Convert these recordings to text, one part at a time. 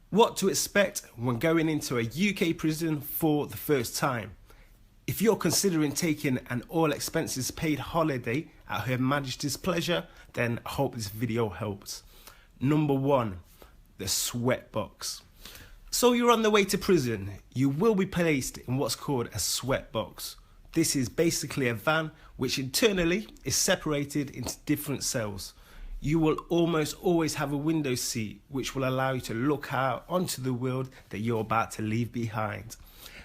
What to expect when going into a UK prison for the first time. If you're considering taking an all expenses paid holiday at Her Majesty's pleasure, then I hope this video helps. Number 1, the sweat box. So you're on the way to prison. You will be placed in what's called a sweat box. This is basically a van which internally is separated into different cells. You will almost always have a window seat which will allow you to look out onto the world that you're about to leave behind.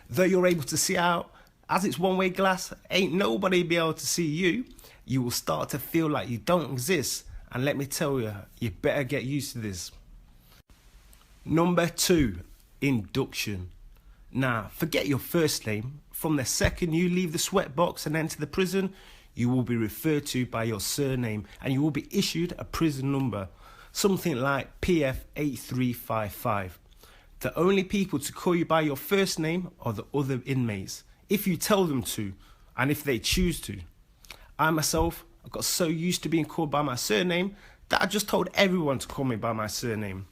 Though you're able to see out, as it's one-way glass, ain't nobody be able to see you. You will start to feel like you don't exist, and let me tell you, you better get used to this. Number 2, induction. Now, forget your first name. From the second you leave the sweat box and enter the prison, you will be referred to by your surname and you will be issued a prison number, something like PF8355. The only people to call you by your first name are the other inmates, if you tell them to and if they choose to. I myself, I got so used to being called by my surname that I just told everyone to call me by my surname.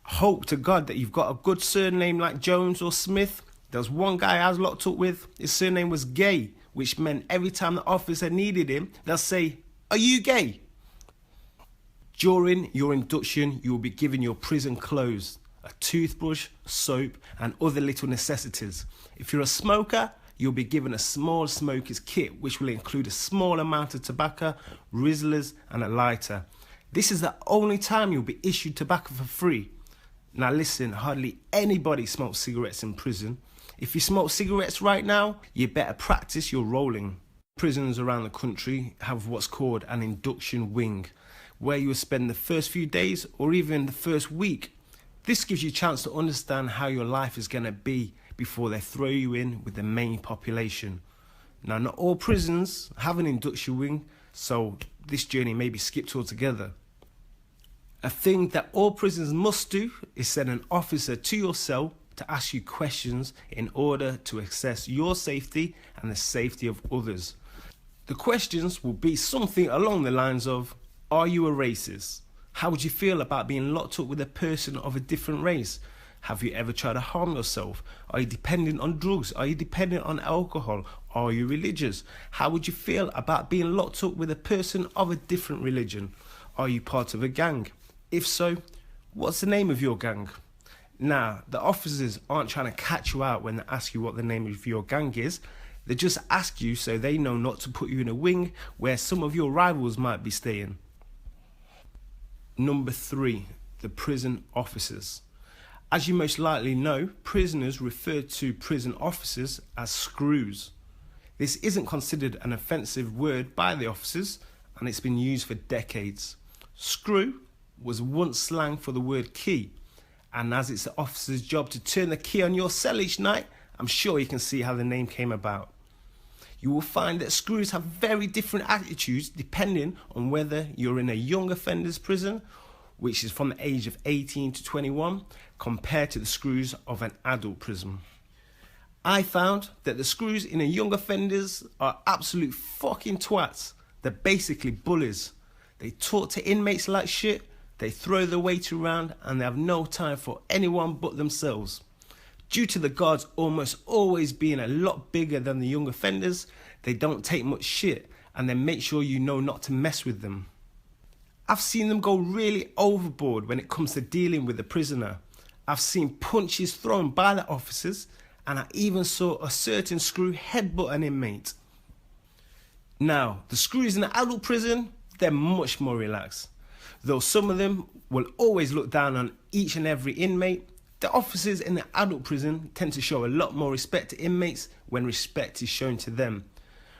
Hope to God that you've got a good surname like Jones or Smith. There was one guy I was locked up with, his surname was Gay, which meant every time the officer needed him, they'll say, "Are you gay?" During your induction, you will be given your prison clothes, a toothbrush, soap, and other little necessities. If you're a smoker, you'll be given a small smoker's kit, which will include a small amount of tobacco, Rizzlers, and a lighter. This is the only time you'll be issued tobacco for free. Now listen, hardly anybody smokes cigarettes in prison. If you smoke cigarettes right now, you better practice your rolling. Prisons around the country have what's called an induction wing, where you will spend the first few days or even the first week. This gives you a chance to understand how your life is going to be before they throw you in with the main population. Now, not all prisons have an induction wing, so this journey may be skipped altogether. A thing that all prisons must do is send an officer to your cell to ask you questions in order to assess your safety and the safety of others. The questions will be something along the lines of, are you a racist? How would you feel about being locked up with a person of a different race? Have you ever tried to harm yourself? Are you dependent on drugs? Are you dependent on alcohol? Are you religious? How would you feel about being locked up with a person of a different religion? Are you part of a gang? If so, what's the name of your gang? Now, the officers aren't trying to catch you out when they ask you what the name of your gang is. They just ask you so they know not to put you in a wing where some of your rivals might be staying. Number 3, the prison officers. As you most likely know, prisoners refer to prison officers as screws. This isn't considered an offensive word by the officers, and it's been used for decades. Screw was once slang for the word key, and as it's the officer's job to turn the key on your cell each night, I'm sure you can see how the name came about. You will find that screws have very different attitudes depending on whether you're in a young offenders prison, which is from the age of 18 to 21, compared to the screws of an adult prison. I found that the screws in a young offenders are absolute fucking twats. They're basically bullies. They talk to inmates like shit, they throw the weight around, and they have no time for anyone but themselves. Due to the guards almost always being a lot bigger than the young offenders, they don't take much shit, and they make sure you know not to mess with them. I've seen them go really overboard when it comes to dealing with a prisoner. I've seen punches thrown by the officers, and I even saw a certain screw headbutt an inmate. Now, the screws in the adult prison, they're much more relaxed. Though some of them will always look down on each and every inmate, the officers in the adult prison tend to show a lot more respect to inmates when respect is shown to them.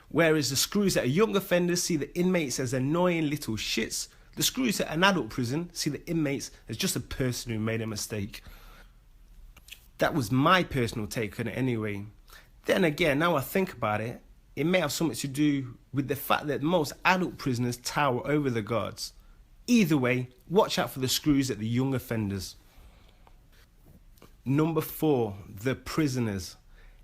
Whereas the screws at a young offender see the inmates as annoying little shits, the screws at an adult prison see the inmates as just a person who made a mistake. That was my personal take on it anyway. Then again, now I think about it, it may have something to do with the fact that most adult prisoners tower over the guards. Either way, watch out for the screws at the young offenders. Number 4, the prisoners.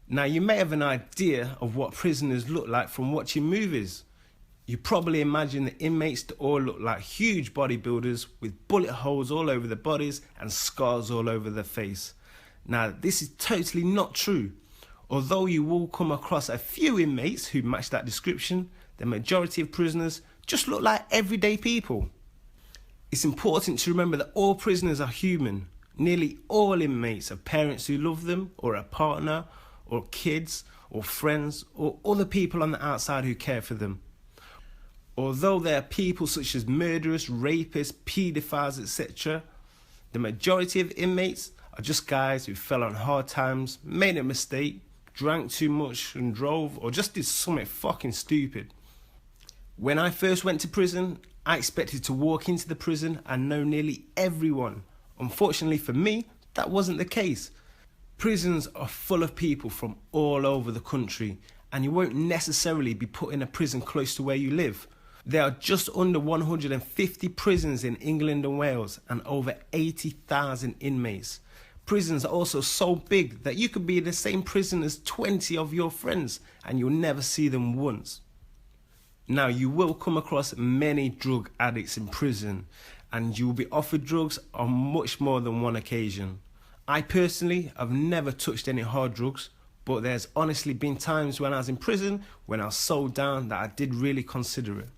Now, you may have an idea of what prisoners look like from watching movies. You probably imagine the inmates to all look like huge bodybuilders with bullet holes all over their bodies and scars all over their face. Now, this is totally not true. Although you will come across a few inmates who match that description, the majority of prisoners just look like everyday people. It's important to remember that all prisoners are human. Nearly all inmates have parents who love them, or a partner, or kids, or friends, or other people on the outside who care for them. Although there are people such as murderers, rapists, paedophiles, etc., the majority of inmates are just guys who fell on hard times, made a mistake, drank too much and drove, or just did something fucking stupid. When I first went to prison, I expected to walk into the prison and know nearly everyone. Unfortunately for me, that wasn't the case. Prisons are full of people from all over the country, and you won't necessarily be put in a prison close to where you live. There are just under 150 prisons in England and Wales and over 80,000 inmates. Prisons are also so big that you could be in the same prison as 20 of your friends and you'll never see them once. Now, you will come across many drug addicts in prison, and you will be offered drugs on much more than one occasion. I personally have never touched any hard drugs, but there's honestly been times when I was in prison when I was so down that I did really consider it.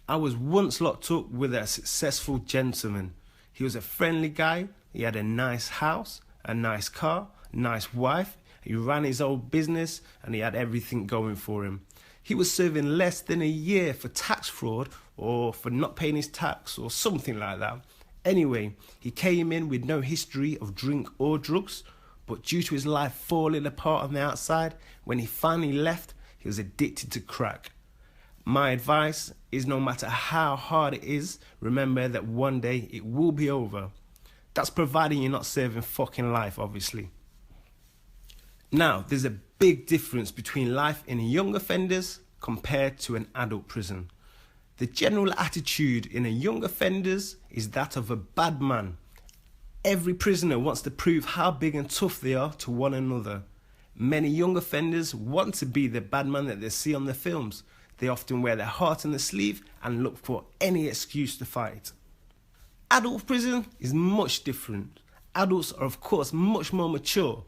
I was once locked up with a successful gentleman. He was a friendly guy, he had a nice house, a nice car, a nice wife, he ran his own business, and he had everything going for him. He was serving less than a year for tax fraud or for not paying his tax or something like that. Anyway, he came in with no history of drink or drugs, but due to his life falling apart on the outside, when he finally left, he was addicted to crack. My advice is, no matter how hard it is, remember that one day it will be over. That's providing you're not serving fucking life, obviously. Now, there's a big difference between life in young offenders compared to an adult prison. The general attitude in a young offenders is that of a bad man. Every prisoner wants to prove how big and tough they are to one another. Many young offenders want to be the bad man that they see on the films. They often wear their heart on their sleeve and look for any excuse to fight. Adult prison is much different. Adults are of course much more mature,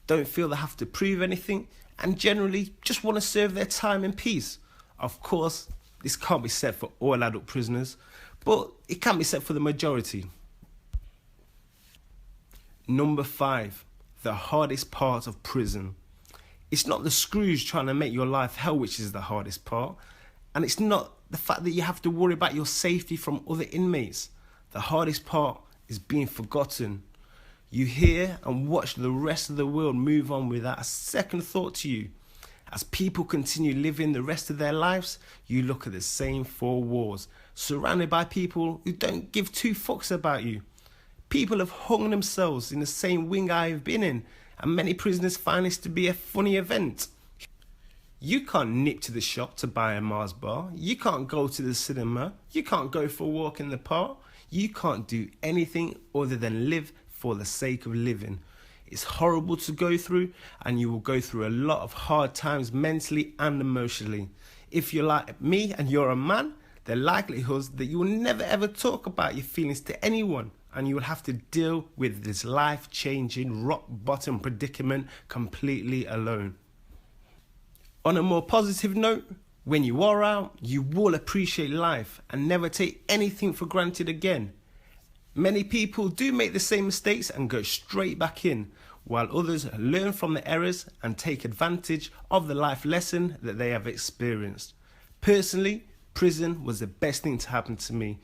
don't feel they have to prove anything, and generally just want to serve their time in peace. Of course, this can't be said for all adult prisoners, but it can be said for the majority. Number 5, the hardest part of prison. It's not the screws trying to make your life hell which is the hardest part, and it's not the fact that you have to worry about your safety from other inmates. The hardest part is being forgotten. You hear and watch the rest of the world move on without a second thought to you. As people continue living the rest of their lives, you look at the same 4 walls, surrounded by people who don't give 2 fucks about you. People have hung themselves in the same wing I have been in, and many prisoners find this to be a funny event. You can't nip to the shop to buy a Mars bar. You can't go to the cinema. You can't go for a walk in the park. You can't do anything other than live for the sake of living. It's horrible to go through, and you will go through a lot of hard times mentally and emotionally. If you're like me and you're a man, the likelihood is that you will never ever talk about your feelings to anyone, and you will have to deal with this life-changing rock-bottom predicament completely alone. On a more positive note, when you are out, you will appreciate life and never take anything for granted again. Many people do make the same mistakes and go straight back in, while others learn from the errors and take advantage of the life lesson that they have experienced. Personally, prison was the best thing to happen to me.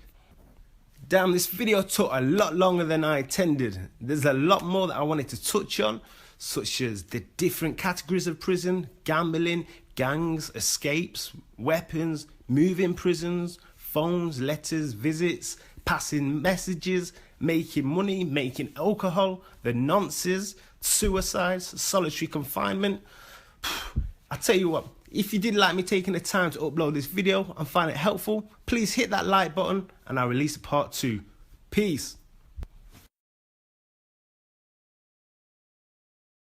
Damn, this video took a lot longer than I intended. There's a lot more that I wanted to touch on, such as the different categories of prison, gambling, gangs, escapes, weapons, moving prisons, phones, letters, visits, passing messages, making money, making alcohol, the nonces, suicides, solitary confinement. I tell you what, if you did like me taking the time to upload this video and find it helpful, please hit that like button and I'll release a part 2. Peace.